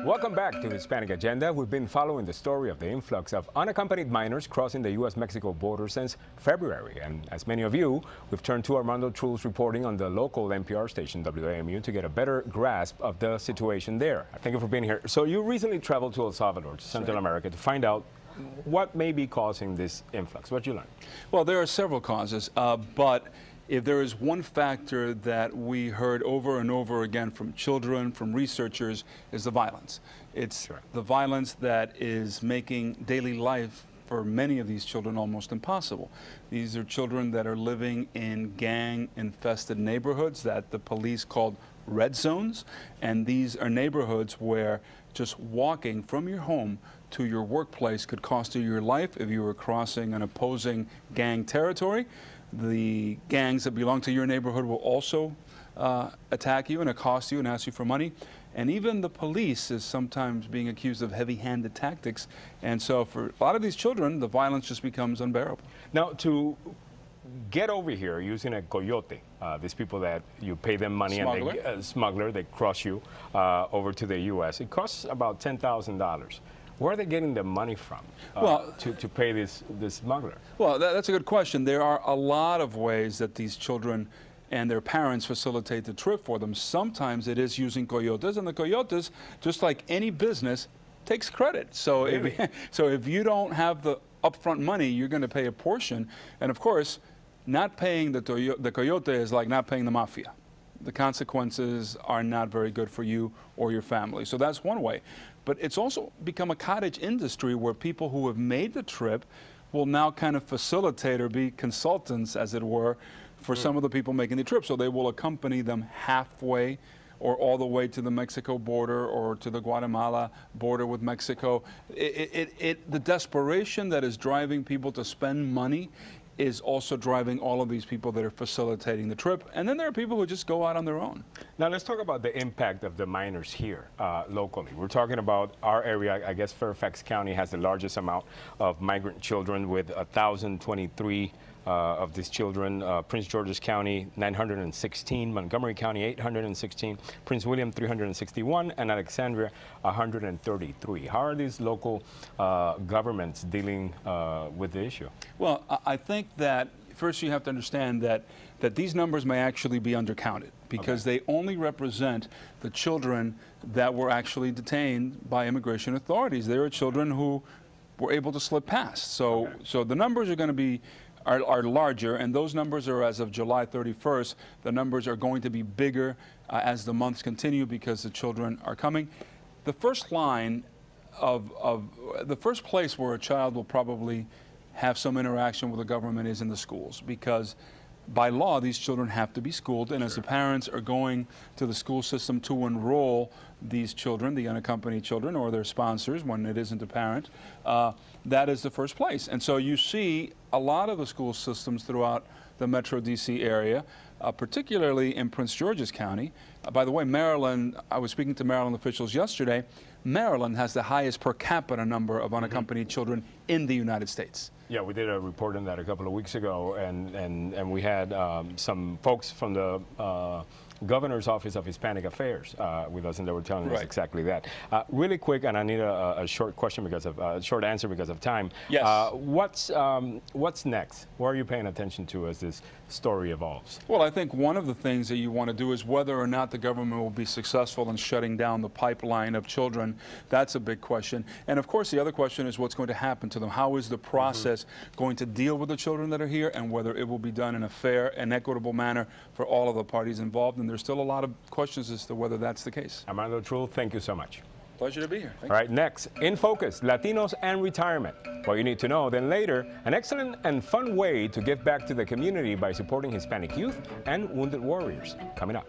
Welcome back to Hispanic Agenda. We've been following the story of the influx of unaccompanied minors crossing the U.S.-Mexico border since February. And as many of you, we've turned to Armando Trull's reporting on the local NPR station, WAMU, to get a better grasp of the situation there. Thank you for being here. So you recently traveled to El Salvador, to Central America, to find out what may be causing this influx. What did you learn? Well, there are several causes, but if there is one factor that we heard over and over again from children, from researchers, is the violence. It's the violence that is making daily life for many of these children almost impossible. These are children that are living in gang-infested neighborhoods that the police called red zones, and these are neighborhoods where just walking from your home to your workplace could cost you your life if you were crossing an opposing gang territory. The gangs that belong to your neighborhood will also attack you and accost you and ask you for money. And even the police is sometimes being accused of heavy-handed tactics. And so for a lot of these children, the violence just becomes unbearable. Now, to get over here using a coyote, these people that you pay them money Smuggler. and they smuggler, they cross you over to the U.S. It costs about $10,000. Where are they getting the money from to pay this smuggler? Well, that's a good question. There are a lot of ways that these children and their parents facilitate the trip for them. Sometimes it is using coyotes, and the coyotes, just like any business, takes credit. So, really? if you don't have the upfront money, you're going to pay a portion. And of course, not paying the coyote is like not paying the mafia. The consequences are not very good for you or your family. So that's one way. But it's also become a cottage industry where people who have made the trip will now kind of facilitate or be consultants, as it were, for some of the people making the trip. So they will accompany them halfway or all the way to the Mexico border or to the Guatemala border with Mexico. The desperation that is driving people to spend money is also driving all of these people that are facilitating the trip. And then there are people who just go out on their own. Now let's talk about the impact of the minors here locally. We're talking about our area. I guess Fairfax County has the largest amount of migrant children with 1,023 of these children. Prince George's County, 916, Montgomery County, 816, Prince William, 361, and Alexandria, 133. How are these local governments dealing with the issue? Well, I think that first you have to understand that these numbers may actually be undercounted because they only represent the children that were actually detained by immigration authorities. There are children who were able to slip past. So the numbers are going to be are larger, and those numbers are as of July 31st. The numbers are going to be bigger as the months continue because the children are coming. The first line the first place where a child will probably have some interaction with the government is in the schools, because by law these children have to be schooled, and as the parents are going to the school system to enroll these children, the unaccompanied children, or their sponsors when it isn't a parent, that is the first place. And so you see a lot of the school systems throughout the Metro DC area, particularly in Prince George's County. By the way, Maryland, I was speaking to Maryland officials yesterday, Maryland has the highest per capita number of unaccompanied children in the United States. Yeah, we did a report on that a couple of weeks ago, and we had some folks from the Governor's Office of Hispanic Affairs with us, and they were telling us exactly that. Really quick, and I need a short question because of short answer because of time. Yes. What's next? What are you paying attention to as this story evolves? Well, I think one of the things that you want to do is whether or not the government will be successful in shutting down the pipeline of children. That's a big question. And of course, the other question is what's going to happen to them. How is the process going to deal with the children that are here, and whether it will be done in a fair and equitable manner for all of the parties involved. And there's still a lot of questions as to whether that's the case. Armando Trull, thank you so much. Pleasure to be here. All right, next, In Focus, Latinos and Retirement. What you need to know. Then later, an excellent and fun way to give back to the community by supporting Hispanic youth and wounded warriors. Coming up.